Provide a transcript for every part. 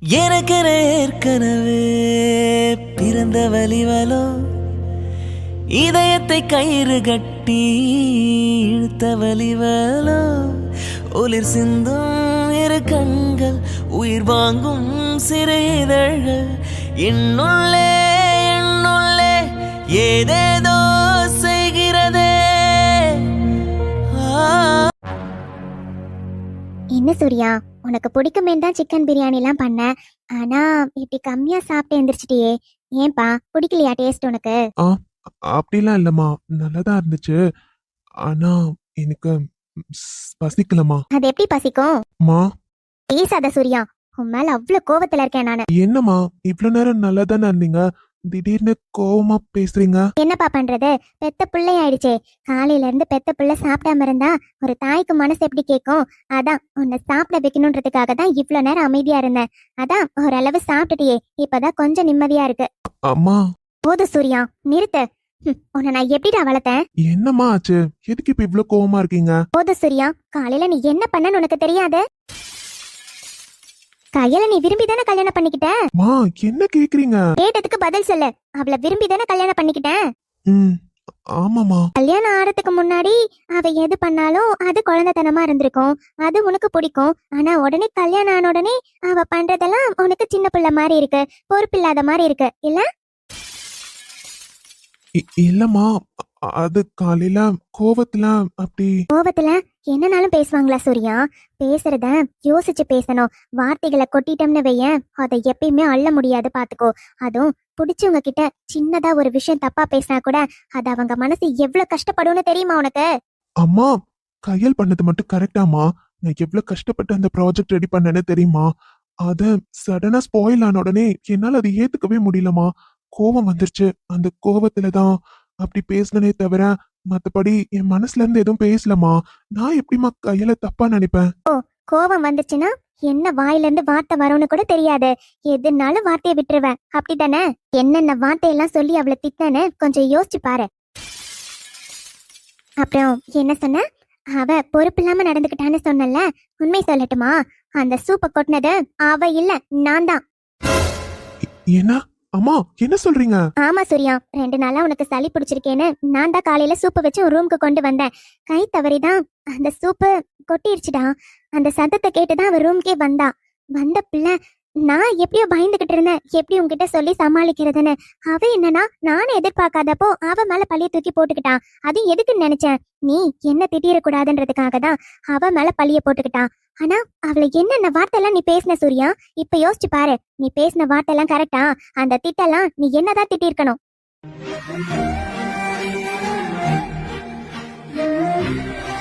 எனக்கென ஏற்கனவே பிறந்த வலிவலோ, இதயத்தை கயிறு கட்டி இழுத்த வலிவலோ, ஒளிர் சிந்தும் இரு கண்கள், உயிர் வாங்கும் சிறு இதழ்கள், என்னுள்ளே என்னுள்ளே ஏதேதோ செய்கிறதே. என்ன சூர்யா, உனக்கு பிடிக்குமே தான் சிக்கன் பிரியாணிலாம் பண்ணேன். ஆனா இப்படி கம்மியா சாப்பிட்டு எந்திரிச்சிட்டியே, ஏன்பா பிடிக்கலையா டேஸ்ட் உனக்கு? ஆ அப்படிலாம் இல்லம்மா, நல்லாதான் இருந்துச்சு. ஆனா எனக்கு பசிக்கலம்மா. அது எப்படி பசிக்கும்? மா, பேசாத சூர்யா, உன் மேல அவ்வளவு கோவத்துல இருக்கேன் நானு. என்னம்மா இவ்வளவு நேரம் நல்லா தானே இருந்தீங்க, திடீர்னு கோவமா பேசுறீங்க? என்னப்பா பண்றது, பெத்த பிள்ளை ஆயிடுச்சே. காலையில இருந்து பெத்த பிள்ளை சாப்பிடாம இருந்தா ஒரு தாய்க்கு மனசு எப்படி கேட்கும்? அதான் உன்னை சாப்பிட வைக்கணுன்றதுக்காக தான் இவ்வளவு நேரம் அமைதியா இருந்தேன். அதான் ஓரளவு சாப்பிட்டுட்டியே, இப்பதான் கொஞ்சம் நிம்மதியா இருக்கு. அம்மா. போது சூர்யா, நிறுத்து. உன்னை நான் எப்படிடா வளர்த்தேன்? என்னம்மா ஆச்சு, எதுக்கு இப்ப இவ்வளவு கோவமா இருக்கீங்க? போது சூர்யா, காலையில நீ என்ன பண்ணன்னு உனக்கு தெரியாது. கையில நீ விரும்பி தானே கல்யாணம் பண்ணிக்கிட்ட. மா, என்ன கேக்குறீங்க? கேட்டதுக்கு பதில் சொல்லு. அவளை விரும்பி தானே கல்யாணம் பண்ணிக்கிட்டேன். ம், ஆமாமா. கல்யாணம் ஆறதுக்கு முன்னாடி அவ எது பண்ணாலும் அது குழந்தைத்தனமா இருந்திருக்கும், அது உனக்கு பிடிக்கும். ஆனா உடனே கல்யாணம் ஆன உடனே அவ பண்றதெல்லாம் உனக்கு சின்ன பிள்ளை மாதிரி இருக்கு, பொறுப்பில்லாத மாதிரி இருக்கு இல்ல? இல்லம்மா, அது காலையில கோவத்துல அப்படி. கோவத்துல என்னனாலும் பேசுவாங்களா சூர்யா? பேசுறத யோசிச்சு பேசணும். வார்த்தைகளை கொட்டிட்டோம்னு வையேன், அதை எப்பயுமே அள்ள முடியாது பாத்துக்கோ. அதுவும் பிடிச்சவங்க கிட்ட சின்னதா ஒரு விஷயம் தப்பா பேசினா கூட அது அவங்க மனசு எவ்வளவு கஷ்டப்படும்னு தெரியுமா உனக்கு? அம்மா, கையல் பண்ணது மட்டும் கரெக்டாமா? நான் எவ்வளவு கஷ்டப்பட்டு அந்த ப்ராஜெக்ட் ரெடி பண்ணேன்னு தெரியுமா? அத சடனா ஸ்பாயில் ஆன உடனே என்னால அதை ஏத்துக்கவே முடியலமா. கோவம் வந்துருச்சு. அந்த கோவத்துலதான் அப்படி பேசினே தவிர மத்தபடி என் மனசுல இருந்து எதுவும் பேசலமா. நான் எப்படிமா கையில தப்பா நினைப்பேன்? கோவம் வந்துச்சுன்னா என்ன வாயில இருந்து வார்த்தை வரும்னு கூட தெரியாது, எதுனாலும் வார்த்தையை விட்டுருவேன் அப்படித்தானே? என்னென்ன வார்த்தையெல்லாம் சொல்லி அவளை திட்டன்னு கொஞ்சம் யோசிச்சு பாரு. அப்புறம் என்ன சொன்ன? அவ பொறுப்பு இல்லாம நடந்துக்கிட்டான்னு சொன்னல, உண்மை சொல்லட்டுமா? அந்த சூப்பை கொட்டினது அவ இல்ல, நான் தான். என்ன அம்மா, என்ன சொல்றீங்க? ஆமா சூர்யா, 2 நாளா உனக்கு சளி பிடிச்சிருக்கேன்னு நான் தான் காலையில சூப்பு வச்சு உன் ரூமுக்கு கொண்டு வந்தேன். கை தவறிதான் அந்த சூப்பு கொட்டிருச்சுடா. அந்த சத்தத்தை கேட்டுதான் அவ ரூம்க்கே வந்தா. வந்த பிள்ளை நான் எப்படியோ பயந்துகிட்டு இருந்தேன், எப்படி உன்கிட்ட சொல்லி சமாளிக்கிறதுன்னு. அவ என்னன்னா நானும் எதிர்பார்க்காதப்போ அவ மேல பழிய தூக்கி போட்டுக்கிட்டான். அது எதுக்குன்னு நினைச்சேன், நீ என்ன திட்டிடக்கூடாதுன்றதுக்காக தான் அவ மேல பழிய போட்டுக்கிட்டான். ஆனா அவளை என்னென்ன வார்த்தை எல்லாம் நீ பேசின சூர்யா? இப்ப யோசிச்சு பாரு, நீ பேசின வார்த்தை எல்லாம் கரெக்டா? அந்த திட்டெல்லாம் நீ என்னதான் திட்டிருக்கணும்?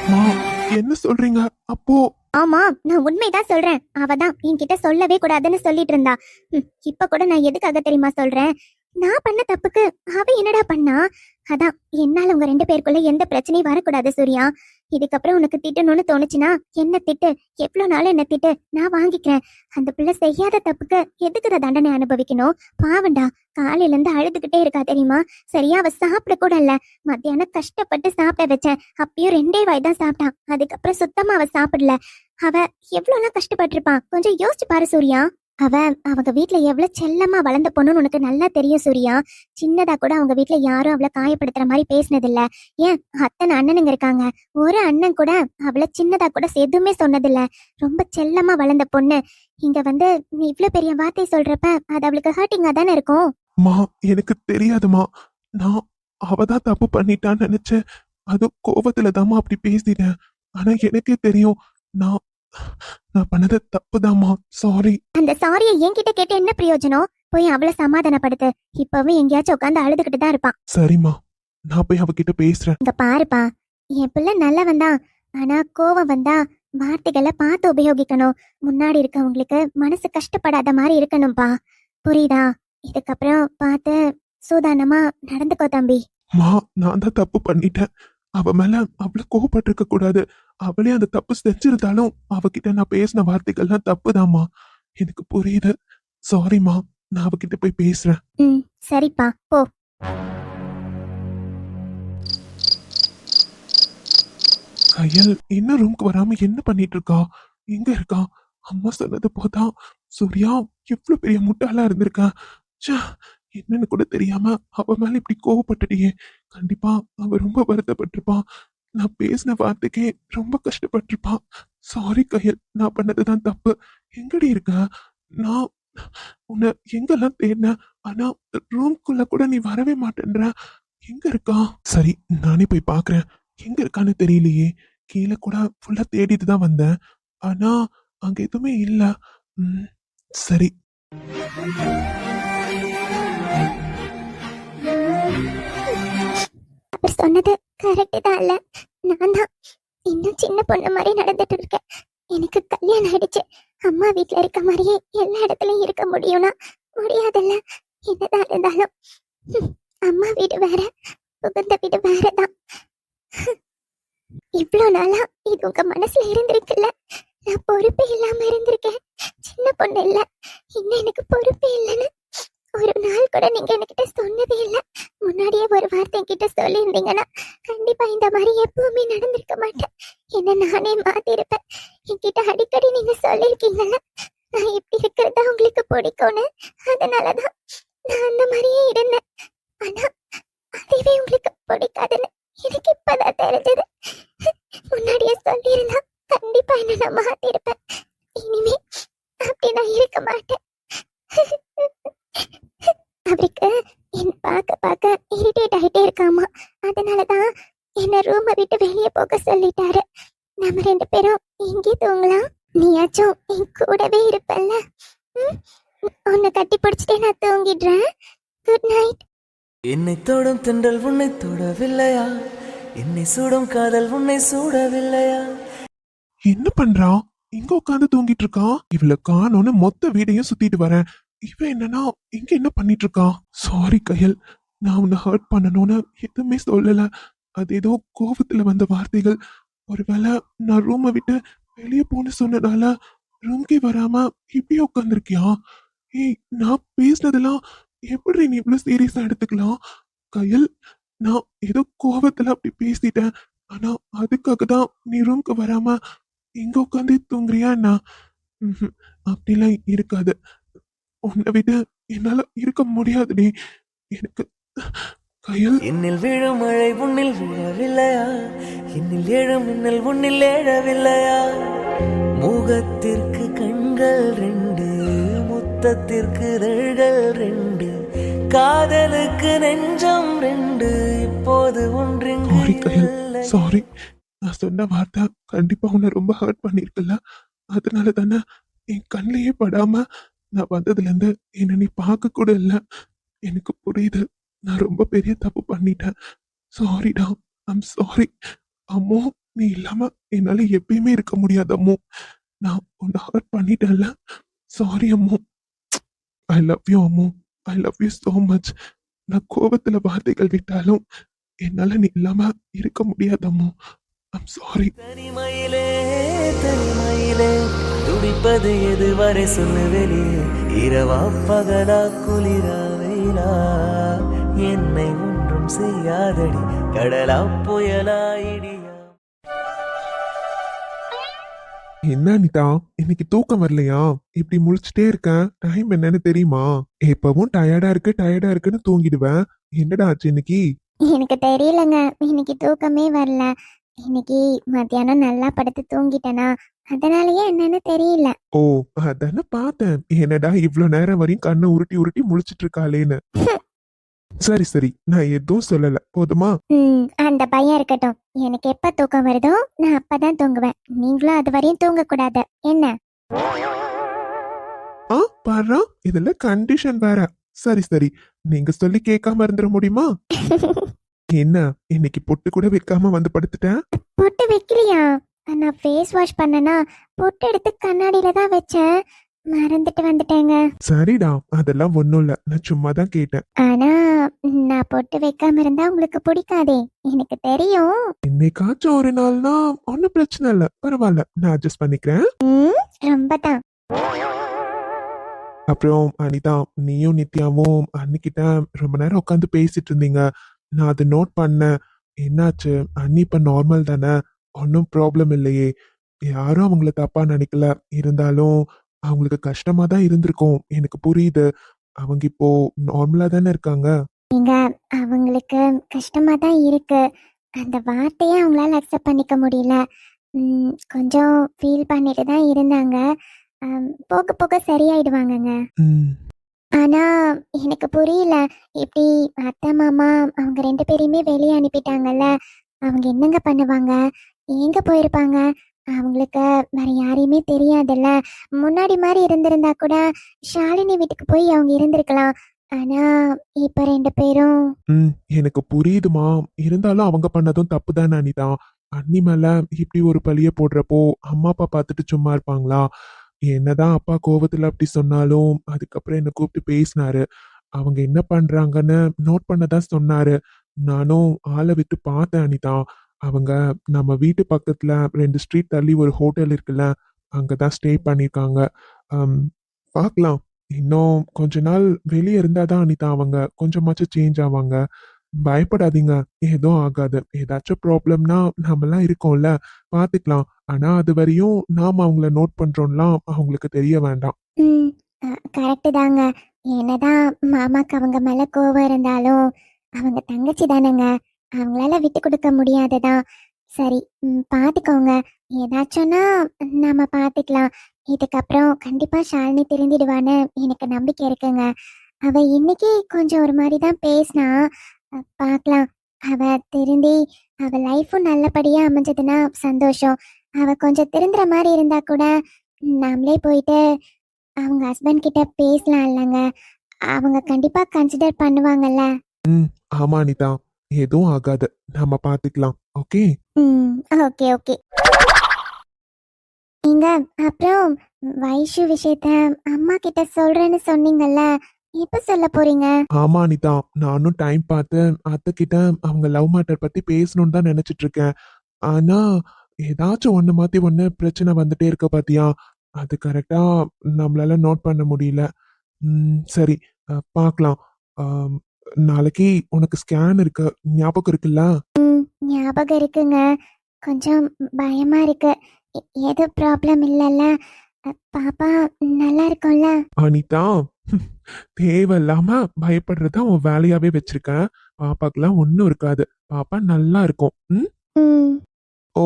அம்மா, என்ன சொல்றீங்க? அப்போ ஆமா, நான் உண்மைதான் சொல்றேன். அவதான் என்கிட்ட சொல்லவே கூடாதுன்னு சொல்லிட்டு இருந்தா. இப்ப கூட நான் எதுக்காக தெரியுமா சொல்றேன்? நான் பண்ண தப்புக்கு அவ என்னடா பண்ணா? அதான் என்னால உங்க 2 பேருக்குள்ள எந்த பிரச்சனையும் வரக்கூடாது சூர்யா. இதுக்கப்புறம் உனக்கு திட்டணும்னு தோணுச்சுன்னா என்ன திட்டு, எவ்வளவு நாள் என்ன திட்டு, நான் வாங்கிக்கிறேன். அந்த பிள்ளை செய்யாத தப்புக்கு எதுக்குற தண்டனை அனுபவிக்கணும்? பாவண்டா, காலையில இருந்து அழுதுகிட்டே இருக்கா தெரியுமா? சரியா அவ சாப்பிட கூட இல்ல. மத்தியானம் கஷ்டப்பட்டு சாப்பிட வச்சேன், அப்பயும் 2 வாய் தான் சாப்பிட்டான். அதுக்கப்புறம் சுத்தமா அவ சாப்பிடல. அவ எவ்வளவுலாம் கஷ்டப்பட்டிருப்பான், கொஞ்சம் யோசிச்சு பாரு சூர்யா. அவங்க வீட்டுல எவ்வளவு செல்லமா வளர்ந்த பொண்ணுன்னு உனக்கு நல்லா தெரியும் சூர்யா. சின்னதா கூட அவங்க வீட்டுல யாரும் அவளை காயப்படுத்துற மாதிரி பேசினதில்ல. ஏன் அத்தனை அண்ணனுங்க இருக்காங்க, ஒரு அண்ணன் கூட அவளை சின்னதா கூட எதுவுமே சொன்னதில்ல. ரொம்ப செல்லமா வளர்ந்த பொண்ணு. இங்க வந்து நீ இவ்வளவு பெரிய வார்த்தை சொல்றப்ப அது அவளுக்கு ஹர்ட்டிங்கா தானே இருக்கும். மா, எனக்கு தெரியாதுமா. நான் அவதான் தப்பு பண்ணிட்டான்னு நினைச்சேன். அது கோவத்துலதாம்மா அப்படி பேசிட்டேன். ஆனா எனக்கே தெரியும் நான் நான் பண்ணது தப்புதாம்மா. சாரி. அந்த சாரியை என்கிட்ட கேட்டு என்ன பிரயோஜனம்? போய் அவளை சமாதானப்படுத்து. இப்பவும் எங்கேயாச்சும் உட்காந்து அழுதுகிட்டு தான் இருப்பான். சரிம்மா, நான் போய் அவகிட்ட பேசுறேன். இங்க பாருப்பா, என் பிள்ளை நல்லவன் தான். ஆனா கோவம் வந்தா வார்த்தைகளை பார்த்து உபயோகிக்கணும். முன்னாடி இருக்கவங்களுக்கு மனசு கஷ்டப்படாத மாதிரி இருக்கணும்பா, புரியுதா? இதுக்கப்புறம் பார்த்து சூதானமா நடந்துக்கோ தம்பி. மா, நான் தான் தப்பு பண்ணிட்டேன். அவ மேல அவ்வளவு கோவப்பட்டிருக்க கூடாது. அவளே அந்த தப்பு செஞ்சிருந்தாலும் அவகிட்ட நான் பேசின வார்த்தைகள்லாம் தப்புதாம்மா. எனக்கு புரியுது. சாரிம்மா, நான் அவகிட்ட போய் பேசுறேன். சரிப்பா, போ. கையல் இன்னும் ரூம்க்கு வராம என்ன பண்ணிட்டு இருக்கா? எங்க இருக்கா? அம்மா சொன்னது போதான் சூர்யா எவ்வளவு பெரிய முட்டாளா இருந்திருக்கா. ச்சே, என்னன்னு கூட தெரியாம அவ மேல இப்படி கோவப்பட்டுட்டியே. கண்டிப்பா அவ ரொம்ப வருத்தப்பட்டிருப்பான். நான் பேசின வார்த்தைக்கே ரொம்ப கஷ்டப்பட்டிருப்பான். சாரி கயல், நான் பண்ணதுதான் தப்பு. எங்கடி இருக்க? நான் உன்னை எங்கெல்லாம் தேடினேன். ஆனா ரூம்குள்ள கூட நீ வரவே மாட்டேன்ற. எங்க இருக்கா? சரி, நானே போய் பாக்குறேன். எங்க இருக்கான்னு தெரியலையே. கீழே கூட ஃபுல்லா தேடிட்டு தான் வந்தேன். ஆனா அங்க எதுவுமே இல்ல. ம், சரி. அவர் சொன்னது கரெக்டு தான் இல்ல. நான் தான் இன்னும் சின்ன பொண்ணு மாதிரி நடந்துட்டு இருக்கேன். எனக்கு கல்யாணம் ஆயிடுச்சு. அம்மா வீட்ல இருக்க மாதிரியே எல்லா இடத்துலயும் இருக்க முடியும்னா முடியாதுல்ல. என்னதான் இருந்தாலும் அம்மா வீடு வேற, புகுந்த வீடு வேறதான். இவ்வளவு நாளா இது உங்க மனசுல இருந்திருக்குல்ல. நான் பொறுப்பே இல்லாம இருந்திருக்கேன். சின்ன பொண்ணு இல்ல, இன்னும் எனக்கு பொறுப்பே இல்லைன்னு ஒரு நாள் கூட நீங்க என்கிட்ட சொன்னதே இல்ல. முன்னாடியே ஒரு வார்த்தை என்கிட்ட சொல்லியிருந்தீங்கன்னா கண்டிப்பா இந்த மாதிரி எப்பவுமே நடந்திருக்க மாட்டேன். என்ன நானே மாத்திருப்பேன். என்கிட்ட அடிக்கடி நீங்க சொல்லியிருக்கீங்கல்ல, நான் இப்படி இருக்கிறதா உங்களுக்கு பிடிக்கும்னு. அதனாலதான் நான் அந்த மாதிரியே இருந்தேன். ஆனா அதுவே உங்களுக்கு பிடிக்காதுன்னு எனக்கு இப்பதான் தெரிஞ்சது. முன்னாடியே சொல்லியிருந்தா கண்டிப்பா என்ன நான் மாத்திருப்பேன். இனிமே அப்படி நான் இருக்க மாட்டேன். அவருக்கு என்ன பார்க்க பார்க்க இரிட்டேட் ஆகிட்டே இருக்காமா. அதனாலதான் என்ன ரூமை விட்டு வெளியே போக சொல்லிட்டாரு. நம்ம 2 பேரும் எங்கே தூங்கலாம்? நீயாச்சும் என் கூடவே இருப்பல்ல. உன்னை கட்டி பிடிச்சிட்டே நான் தூங்கிடுறேன். Good night. என்னை தொடும் தென்றல் உன்னை தொடவில்லையா? என்னை சூடும் காதல் உன்னை சூடவில்லையா? என்ன பண்றான்? இங்க உட்காந்து தூங்கிட்டு இருக்கான். இவள காணோன்னு மொத்த வீடையும் சுத்திட்டு வரேன். இவன் என்னன்னா இங்க என்ன பண்ணிட்டு இருக்கான்? சாரி கயல், நான் உன்னை ஹர்ட் பண்ணணும்னு எதுவுமே சொல்லல. அது ஏதோ கோபத்துல வந்த வார்த்தைகள். ஒருவேளை நான் ரூமை விட்டு வெளியே போன்னு சொன்னதால ரூம்கே வராம இப்படியே உட்காந்துருக்கியா? ஏய், நான் பேசினதெல்லாம் எப்படி நீ இவ்வளவு சீரியஸா எடுத்துக்கலாம்? கயல், நான் ஏதோ கோபத்துல அப்படி பேசிட்டேன். ஆனா அதுக்காக தான் நீ ரூம்க்கு வராம இங்க உட்காந்து தூங்குறியா என்ன? ம்ஹும், அப்படிலாம் இருக்காது. உன்னை விட என்னால இருக்க முடியாதுடி. எனக்கு கயல். என்னில் விழும் மழை உன்னில் விழவில்லையா? என்னில் எழும் மின்னல் உன்னில் எழவில்லையா? முகத்திற்கு கண்கள் 2, முத்தத்திற்கு இதழ்கள் 2, காதலுக்கு நெஞ்சம் 2, இப்போது ஒன்றிங்கு சாரி கயல், இல்லை. சாரி. நான் சொன்ன வார்த்தை கண்டிப்பா உன்னை ரொம்ப ஹர்ட் பண்ணிருக்கல. அதனால தானே என் கண்ணிலேயே படாம நான் வந்ததுல இருந்து என்ன நீ பார்க்க கூட இல்ல. எனக்கு புரியுது, நான் ரொம்ப பெரிய தப்பு பண்ணிட்டேன். சாரிடா, ஐம் சாரி. அம்மோ, நீ இல்லாம என்னால எப்பயுமே இருக்க முடியாது அம்மோ. நான் உன்னை ஹர்ட் பண்ணிட்டேன்ல. சாரி அம்மோ. ஐ லவ் யூ அம்மோ. I love you so much. நான் கோபத்துல வார்த்தைகள் விட்டாலும் என்னால நீ இல்லாம இருக்க முடியாது அம்மோ. I'm sorry. தனிமையிலே தனிமையிலே துடிப்பது எதுவரை சொல்லு வெளியே? இரவா பகலா குளிரா வெயிலா? என்னை ஒன்றும் செய்யாதடி கடலா புயலா இடியா? என்ன அனிதா, இன்னைக்கு தூக்கம் வரலையா? இப்படி முழிச்சிட்டே இருக்கேன். டைம் என்னன்னு தெரியுமா? எப்பவும் டயர்டா இருக்குன்னு தூங்கிடுவேன். என்னடா ஆச்சு இன்னைக்கு? எனக்கு தெரியலங்க, இன்னைக்கு தூக்கமே வரல. இன்னைக்கு மத்தியானம் நல்லா படுத்து தூங்கிட்டேனா, அதனாலயே என்னன்னு தெரியல. ஓ, அதானே பார்த்தேன். என்னடா இவ்ளோ நேரம் வரையும் கண்ணை உருட்டி உருட்டி முழிச்சிட்டு இருக்காளேன்னு. சரி சரி, நான் எதுவும் சொல்லல, போதுமா? அந்த பையன் இருக்கட்டும். எனக்கு எப்ப தூக்கம் வருதோ நான் அப்பதான் தூங்குவேன். நீங்களும் அது வரையும் தூங்க கூடாது என்ன? ஆ, பாரு, இதுல கண்டிஷன் வேற. சரி சரி, நீங்க சொல்லி கேட்காம இருந்துட முடியுமா? என்ன, இன்னைக்கு பொட்டு கூட வைக்காம வந்து படுத்துட்டேன்? பொட்டு வைக்கலையா? நான் ஃபேஸ் வாஷ் பண்ணனா பொட்டு எடுத்து கண்ணாடியில தான் வச்சேன். மறந்துட்டு வந்துட்டேங்க. சரிடா, அதெல்லாம் ஒண்ணும் இல்ல, நான் சும்மா தான் கேட்டேன். ஆனா நான் பொட்டு வைக்காம இருந்தா உங்களுக்கு பிடிக்காதே, எனக்கு தெரியும். இன்னைக்காச்சும் ஒரு நாள்னா ஒன்னும் பிரச்சனை இல்ல, பரவாயில்ல, நான் அட்ஜஸ்ட் பண்ணிக்கிறேன். ரொம்ப தான். அப்புறம் அனிதா, நீயும் நித்யாவும் அன்னிக்கிட்ட ரொம்ப நேரம் உட்காந்து பேசிட்டு இருந்தீங்க. நான் அதை நோட் பண்ணேன். என்னாச்சு? அண்ணி இப்ப நார்மல் தானே? ஒன்னும் ப்ராப்ளம் இல்லையே? யாரும் அவங்கள தப்பா நினைக்கல. இருந்தாலும் அவங்களுக்கு கஷ்டமா தான் இருந்திருக்கும், எனக்கு புரியுது. அவங்க இப்போ நார்மலா தானே இருக்காங்க. நீங்க அவங்களுக்கு கஷ்டமா தான் இருக்கு. அந்த வார்த்தையே அவங்களால அக்செப்ட் பண்ணிக்க முடியல. கொஞ்சம் ஃபீல் பண்ணிட்டு தான் இருந்தாங்க. போக போக சரியாயிடுவாங்கங்க. ம். ஆனா எனக்கு புரியல. இப்படி அத்தை, மாமா அவங்க 2 பேரையுமே வெளிய அனுப்பிட்டாங்கல்ல. அவங்க என்னங்க பண்ணுவாங்க? எங்க போயிருப்பாங்க? அவங்களுக்கு வேற யாரையுமே தெரியாதுல்ல. முன்னாடி மாரி இருந்திருந்தா கூட ஷாலினி வீட்டுக்கு போய் அவங்க இருந்திருக்கலாம். ஆனா இப்ப 2 பேரும் ம். எனக்கு புரியுதுமா. இருந்தாலும் அவங்க பண்ணதும் தப்பு தானே அனிதா. அண்ணி மேல இப்படி ஒரு பழிய போடுறப்போ, அம்மா, அப்பா பார்த்துட்டு சும்மா இருப்பாங்களா? என்னதான் அப்பா கோவத்துல அப்படி சொன்னாலும், அதுக்கப்புறம் என்ன கூப்பிட்டு பேசினாரு. அவங்க என்ன பண்றாங்கன்னு நோட் பண்ண தான் சொன்னாரு. நானும் ஆள விட்டு பார்த்தேன் அனிதா. அவங்க நம்ம வீட்டு பக்கத்துல 2 ஸ்ட்ரீட் தள்ளி ஒரு ஹோட்டல் இருக்குல்ல, அங்க தான் ஸ்டே பண்ணியிருக்காங்க. அம் பார்க்கலாம். இன்னும் கொஞ்ச நாள் வெளிய இருந்தா தான் அனிதா அவங்க கொஞ்சமாச்சும் சேஞ்ச் ஆவாங்க. பயப்படாதீங்க. எதுவும் ஆகாது. ஏதாச்சும் ப்ராப்ளம்னா நாமெல்லாம் இருக்கோம்ல, பார்த்துக்கலாம். ஆனா அதுவரையும் நாம அவங்கள நோட் பண்றோம்லாம் அவங்களுக்கு தெரிய வேண்டாம். ம். கரெக்ட்டு தாங்க. என்னதான் மாமாக்கு அவங்க மேல கோவம் இருந்தாலும், அவங்க தங்கச்சி தானேங்க. அவங்களால விட்டு கொடுக்க முடியாது தான். சரி, பார்த்துக்கோங்க. ஏதாச்சும்னா நாம பார்த்துக்கலாம். இதுக்கப்புறம் கண்டிப்பா ஷாலினி திருந்திடுவான்னு எனக்கு நம்பிக்கை இருக்குங்க. அவ இன்னைக்கு கொஞ்சம் ஒரு மாரி தான் பேசினா. பார்க்கலாம். அவ திருந்தி அவ லைஃப்பும் நல்லபடியா அமைஞ்சதுன்னா சந்தோஷம். அவ கொஞ்சம் திருந்துற மாரி இருந்தா கூட நாமளே போயிட்டு அவங்க ஹஸ்பண்ட் கிட்ட பேசலாம் இல்லைங்க. அவங்க கண்டிப்பா கன்சிடர் பண்ணுவாங்கல்ல. ம். ஆமா அனிதா. எதுவும் ஆகாது. நாம பார்த்துக்கலாம். ஓகே? ம். Okay, okay. நீங்க அப்புறம் வைஷு விஷயத்த அம்மா கிட்ட சொல்றேன்னு சொன்னீங்கல்ல. எப்ப சொல்ல போறீங்க? ஆமா அனிதா. நானும் டைம் பார்த்து அத்தைக்கிட்ட அவங்க லவ் மேட்டர் பத்தி பேசணும்னு தான் நினைச்சிட்டு இருக்கேன். ஆனா, ஏதாச்சும் ஒண்ணு மாத்தி ஒண்ணு பிரச்சனை வந்துட்டே இருக்கு பாத்தியா? அது கரெக்ட்டா நம்மளால நோட் பண்ண முடியல. சரி. பார்க்கலாம். அம் நாளைக்கு உனக்கு ஸ்கேன் இருக்கு. ஞாபகம் இருக்குல்ல? ஞாபகம் இருக்குங்க. கொஞ்சம் பயமா இருக்கு. எது ப்ராப்ளம் இல்லல்ல? பாப்பா நல்லா இருக்கும்ல? அனிதா, தேவையில்லாம பயப்படுறத உன் வேலையாவே வச்சிருக்க. பாப்பாக்குலாம் ஒண்ணும் இருக்காது. பாப்பா நல்லா இருக்கும். ம். ம். ஓ!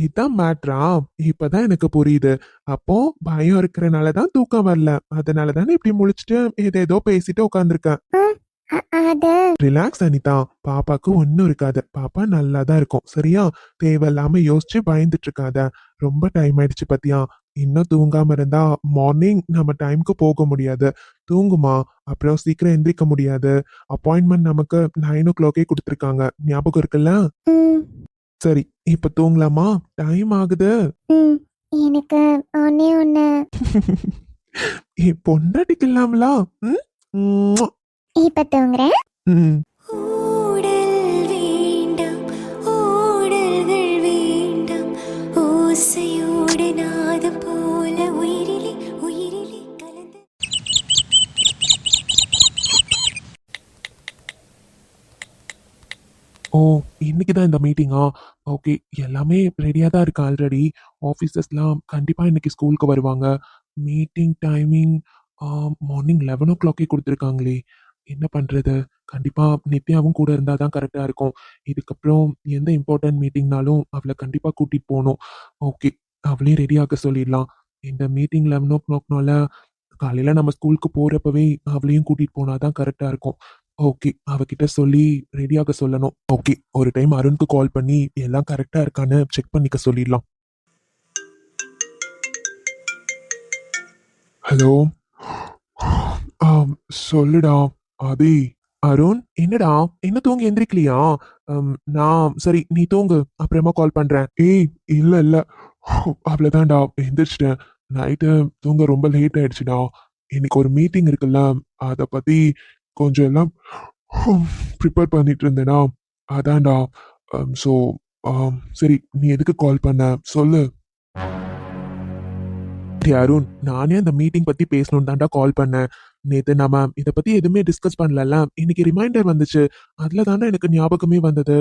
இதான் மேட்ரா? இப்பதான் எனக்கு புரியுது. அப்போ பயம் இருக்கறனால தான் தூக்கம் வரல. அதனால தானே இப்படி முழிச்சுட்டு ஏதேதோ பேசிட்டு உட்கார்ந்திருக்க. ம். அது ரிலாக்ஸ் அனிதா. பாப்பாக்கு ஒண்ணும் இருக்காது. பாப்பா நல்லா தான் இருக்கும். சரியா? தேவையில்லாம யோசிச்சு பயந்துட்டு இருக்காத. ரொம்ப டைம் ஆயிடுச்சு பாத்தியா? இன்னும் தூங்காம இருந்தா மார்னிங் நம்ம டைம்க்கு போக முடியாது. தூங்குமா. அப்புறம் சீக்கிரம் எந்திரிக்க முடியாது. அப்பாயின்ட்மெண்ட் நமக்கு 9:00 குடுத்திருக்காங்க. ஞாபகம் இருக்குல்ல? ம். சரி. இப்ப தூங்கலாமா? டைம் ஆகுது. ம். எனக்கு ஒண்ணே ஒண்ணு. என் பொண்டாட்டிக்கு இல்லாமலா? ம். ம்ம். இப்ப தூங்குறேன். ம். ஊடல் வேண்டாம் ஊடல்கள் வேண்டாம் ஓசையோடு நாதம் போல உயிரிலே உயிரிலே கலந்து ஓ! இன்னைக்கு தான் இந்த மீட்டிங்கா? ஓகே. எல்லாமே ரெடியா தான் இருக்கு ஆல்ரெடி. ஆஃபீஸர்ஸ்லாம் கண்டிப்பா இன்னைக்கு ஸ்கூலுக்கு வருவாங்க. Meeting timing morning 11:00 குடுத்துருக்காங்களே! என்ன பண்றது? கண்டிப்பா நித்யாவும் கூட இருந்தா தான் கரெக்ட்டா இருக்கும். இதுக்கப்புறம் எந்த இம்பார்ட்டன்ட் மீட்டிங்னாலும் அவள கண்டிப்பா கூட்டிட்டு போணும். ஓகே. அவளையும் ரெடி ஆக சொல்லிடலாம். இந்த மீட்டிங் 11:00னால காலையில நம்ம ஸ்கூலுக்கு போறப்பவே அவளையும் கூட்டிட்டு போனா தான் கரெக்ட்டா இருக்கும். ஓகே. அவகிட்ட சொல்லி ரெடியாக சொல்லணும். ஓகே. ஒரு டைம் அருணுக்கு கால் பண்ணி எல்லாம் கரெக்ட்டா இருக்கான்னு செக் பண்ணிக்க சொல்லிடலாம். ஹலோ. சொல்லுடா. ஆதி. அருண், என்னடா? இன்னும் தூங்கி எந்திரிக்கலையா? நான் சரி நீ தூங்கு. அப்புறமா கால் பண்றேன். ஏய், இல்ல இல்ல. அவ்வளவுதான்டா. எந்திரிச்சிட்டேன். நைட்டு தூங்க ரொம்ப லேட் ஆயிடுச்சுடா. இன்னைக்கு ஒரு மீட்டிங் இருக்குல்ல, அத பத்தி கொஞ்சம் எல்லாம் ப்ரிப்பேர் பண்ணிட்டு இருந்தேனா, அதான்டா. ஸோ சரி நீ எதுக்கு கால் பண்ண? சொல்லு. டேய் அருண், நானே அந்த மீட்டிங் பத்தி பேசணும்னு தான்டா கால் பண்ணேன். நேத்து நாம இத பத்தி எதுவுமே டிஸ்கஸ் பண்ணலல்ல. இன்னைக்கு ரிமைண்டர் வந்துச்சு. அதுல தான்டா எனக்கு ஞாபகமே வந்தது.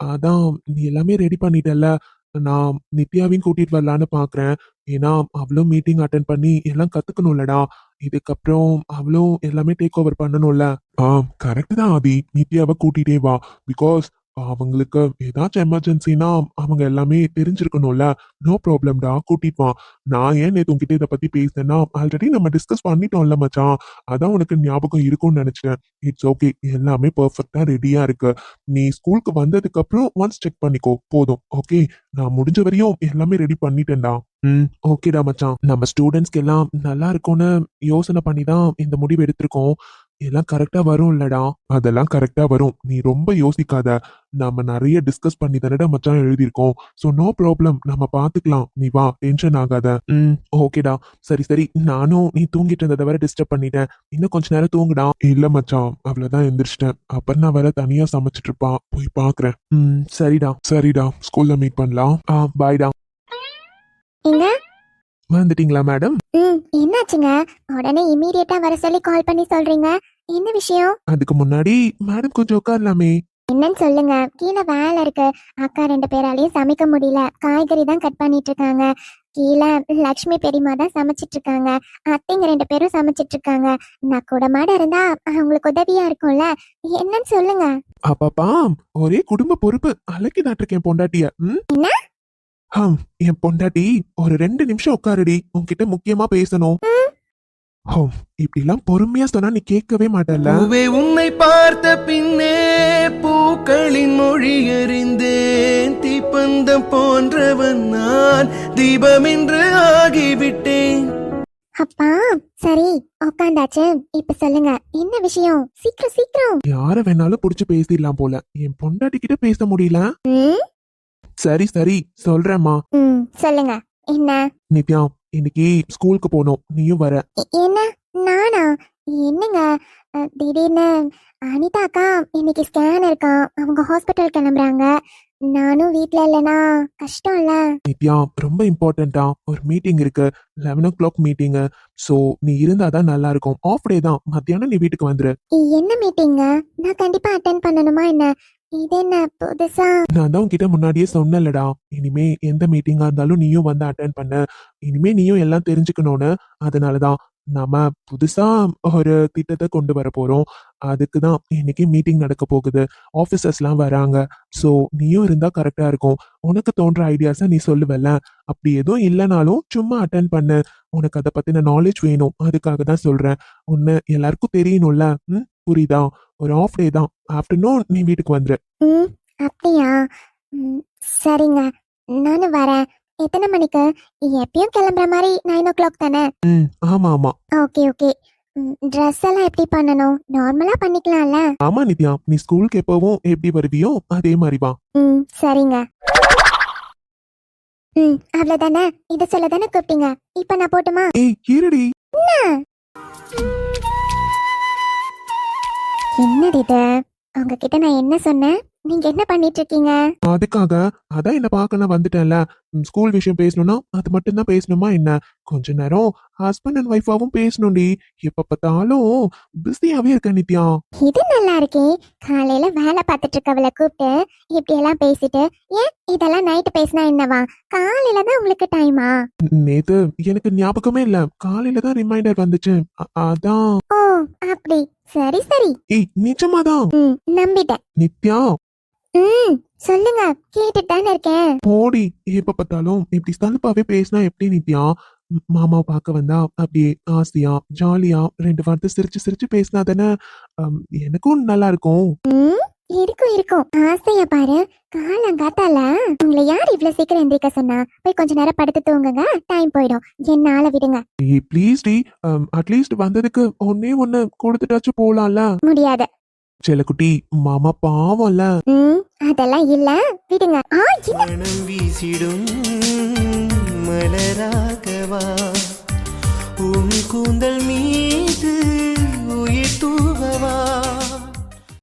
அதான் நீ எல்லாமே ரெடி பண்ணிட்டல்ல. நான் நித்யாவையும் கூட்டிட்டு வரலான்னு பாக்குறேன். ஏன்னா அவளும் மீட்டிங் அட்டென்ட் பண்ணி எல்லாம் கத்துக்கணும்லடா. இதுக்கப்புறம் அவளும் எல்லாமே டேக் ஓவர் பண்ணணும்ல. கரெக்ட் தான் ஆதி, நித்யாவை கூட்டிட்டே வா. பிகாஸ் அவங்களுக்கு ஏதாச்சும் எமர்ஜென்சினா அவங்க எல்லாமே தெரிஞ்சிருக்கணும்ல. நோ ப்ராப்ளம்டா, கூட்டிட்டு வா. நான் ஏன் நேத்து உன்கிட்ட இதை பத்தி பேசினேன்னா ஆல்ரெடி நம்ம டிஸ்கஸ் பண்ணிட்டோம்ல மச்சான். அதான் உனக்கு ஞாபகம் இருக்கும்னு நினைச்சேன். இட்ஸ் ஓகே, எல்லாமே பர்ஃபெக்டா ரெடியா இருக்கு. நீ ஸ்கூலுக்கு வந்ததுக்கு அப்புறம் ஒன்ஸ் செக் பண்ணிக்கோ போதும். ஓகே, நான் முடிஞ்ச வரையும் எல்லாமே ரெடி பண்ணிட்டேன்டா. ஓகேடா மச்சான். நம்ம ஸ்டூடெண்ட்ஸ்க்கு எல்லாம் நல்லா இருக்கும்னு யோசனை பண்ணி தான் இந்த முடிவு எடுத்திருக்கோம். எல்லாம் கரெக்டா வரும் இல்லடா? அதெல்லாம் கரெக்டா வரும், நீ ரொம்ப யோசிக்காத. நம்ம நிறைய டிஸ்கஸ் பண்ணி தானடா மச்சான் எழுதியிருக்கோம். ஸோ நோ ப்ராப்ளம், நம்ம பாத்துக்கலாம். நீ வா, டென்ஷன் ஆகாத. ஓகேடா. சரி சரி, நானும் நீ தூங்கிட்டு இருந்ததை வர டிஸ்டர்ப் பண்ணிட்டேன். இன்னும் கொஞ்ச நேரம் தூங்குடா. இல்ல மச்சான், அவ்வளவுதான் எந்திரிச்சிட்டேன். அப்புறம் நான் வர தனியா சமைச்சிட்டு இருப்பா, போய் பாக்குறேன். சரிடா சரிடா, ஸ்கூல்ல மீட் பண்ணலாம். பாய்டா. எங்க வந்துட்டீங்களா மேடம்? என்னாச்சுங்க? உடனே இமீடியட்டா வர சொல்லி கால் பண்ணி சொல்றீங்க. என்ன விஷயம்? அதுக்கு முன்னாடி மேடம் கொஞ்சம் உட்காரலாமே. என்னன்னு சொல்லுங்க. கீழே வேலை இருக்கு. அக்கா 2 பேராலையும் சமைக்க முடியல. காய்கறி தான் கட் பண்ணிட்டு இருக்காங்க. கீழே லக்ஷ்மி பெரியம்மா தான் சமைச்சிட்டு இருக்காங்க. அத்தைங்க 2 பேரும் சமைச்சிட்டு இருக்காங்க. நான் கூட மாட இருந்தா அவங்களுக்கு உதவியா இருக்கும்ல. என்னன்னு சொல்லுங்க. அப்பாப்பா, ஒரே குடும்ப பொறுப்பு அலக்கி நாட்டிருக்கேன் பொண்டாட்டிய. என்ன? என் பொண்டாட்டி ஒரு 2 நிமிஷம் உட்காருடி, உன்கிட்ட முக்கியமா பேசணும். இப்படி எல்லாம் பொறுமையா சொன்னா நீ கேட்கவே மாட்டல்ல. பூவே உன்னை பார்த்த பின்னே பூக்களின் மொழி அறிந்தேன். தீப்பந்தம் போன்றவன் நான், தீபம் என்று ஆகிவிட்டேன். அப்பா சரி, உட்காந்தாச்சு. இப்ப சொல்லுங்க, என்ன விஷயம்? சீக்கிரம் சீக்கிரம். யார வேணாலும் புடிச்சு பேசிடலாம் போல, என் பொண்டாட்டி கிட்ட பேச முடியல. சரி சரி, சொல்றேம்மா. சொல்லுங்க, என்ன? நித்யா, இன்னைக்கு ஸ்கூலுக்கு போனோம், நீயும் வர. என்ன? நானா? என்னங்க திடீர்னு? அனிதா அக்கா இன்னைக்கு ஸ்கேன் இருக்கான், அவங்க ஹாஸ்பிட்டல் கிளம்புறாங்க. நானும் வீட்ல இல்லனா கஷ்டம் இல்ல. நித்யா, ரொம்ப இம்பார்ட்டண்டா ஒரு மீட்டிங் இருக்கு, 11 o'clock மீட்டிங். சோ நீ இருந்தாதான் நல்லா இருக்கும். ஆஃப் டே தான், மத்தியானம் நீ வீட்டுக்கு வந்துரு. என்ன மீட்டிங்க? நான் கண்டிப்பா அட்டென்ட் பண்ணணுமா என்ன? இது என்ன புதுசா? நான் தான் உன்கிட்ட முன்னாடியே சொன்னேன்லடா, இனிமே எந்த மீட்டிங்கா இருந்தாலும் நீயும் வந்து அட்டென்ட் பண்ண. இனிமே நீயும் எல்லாம் தெரிஞ்சுக்கணும்னு. அதனாலதான் நாம புதுசா ஒரு திட்டத்தை கொண்டு வர போறோம். அதுக்குதான் இன்னைக்கு மீட்டிங் நடக்க போகுது. ஆபீசர்ஸ்லாம் வராங்க. சோ நீயும் இருந்தா கரெக்டா இருக்கும். உனக்கு தோன்ற ஐடியாஸ நீ சொல்லுவல்ல. அப்படி எதுவும் இல்லைனாலும் சும்மா அட்டென்ட் பண்ணு. உனக்கு அதை பத்தின நாலேஜ் வேணும், அதுக்காக தான் சொல்றேன். உன்னை எல்லாருக்கும் தெரியணும்ல. புரியுதா? ஒரு ஆஃப் டே தான், ஆஃப்டர்நூன் நீ வீட்டுக்கு வந்துரு. அப்படியா? சரிங்க, நானும் வரேன். எத்தனை மணிக்கு? எப்பயும் கிளம்புற மாதிரி 9 o'clock தானே? ஆமா ஆமா. Okay okay. ட்ரெஸ் எல்லாம் எப்படி பண்ணணும்? நார்மலா பண்ணிக்கலாம்ல? ஆமா நித்யா, நீ ஸ்கூலுக்கு எப்பவும் எப்படி வருவியோ அதே மாதிரி வா. சரிங்க. அவ்வளவுதானே? இத சொல்ல தானே கூப்பிட்டீங்க. இப்ப நான் போட்டுமா? ஏய் இருடி. என்னது இது? உங்ககிட்ட நான் என்ன சொன்னேன்? நீங்க என்ன பண்ணிட்டு இருக்கீங்க? அதுக்காக அதான் என்ன பார்க்க நான் வந்துட்டேன்ல. ஸ்கூல் விஷயம் பேசணும்னா அது மட்டும் தான் பேசணுமா என்ன? கொஞ்ச நேரம் ஹஸ்பண்ட் அண்ட் ஒய்ஃபாவும் பேசணும்டி. எப்ப பார்த்தாலும் பிஸியாவே இருக்க நித்யா. இது நல்லா இருக்கே. காலையில வேலை பார்த்துட்டு இருக்கவளை கூப்பிட்டு இப்படி எல்லாம் பேசிட்டு, ஏன் இதெல்லாம் நைட்டு பேசினா என்னவா? காலையில தான் உங்களுக்கு டைமா? நேத்து எனக்கு ஞாபகமே இல்ல, காலையில தான் ரிமைண்டர் வந்துச்சு. அதான். ஓ அப்படி. சரி சரி. ஏய் நிஜமாதான். நம்பிட்டேன். நித்யா சொல்லுங்க, கேட்டுட்டு தானே இருக்கேன். போடி, எப்ப பார்த்தாலும் இப்படி சலுப்பாவே பேசினா எப்படி நித்யா? மாமாவை பார்க்க வந்தா அப்படியே ஆசையா ஜாலியா 2 வார்த்தை சிரிச்சு சிரிச்சு பேசினா தானே எனக்கும் நல்லா இருக்கும். இருக்கும் இருக்கும். ஆசையா பாரு. காலங்காத்தால உங்களை யார் இவ்வளவு சீக்கிரம் எந்திரிக்க சொன்னா? போய் கொஞ்ச நேரம் படுத்து தூங்குங்க, டைம் போயிடும். என்னால விடுங்க. ஏய் ப்ளீஸ் டி, அட்லீஸ்ட் வந்ததுக்கு ஒண்ணு கொடுத்துட்டாச்சும் போலாம்ல. முடியாது. செல்லக்குட்டி, மாமா பாவம்ல. அதெல்லாம் இல்ல, விடுங்க. மனம் வீசிடும் மலராகவா உன் கூந்தல்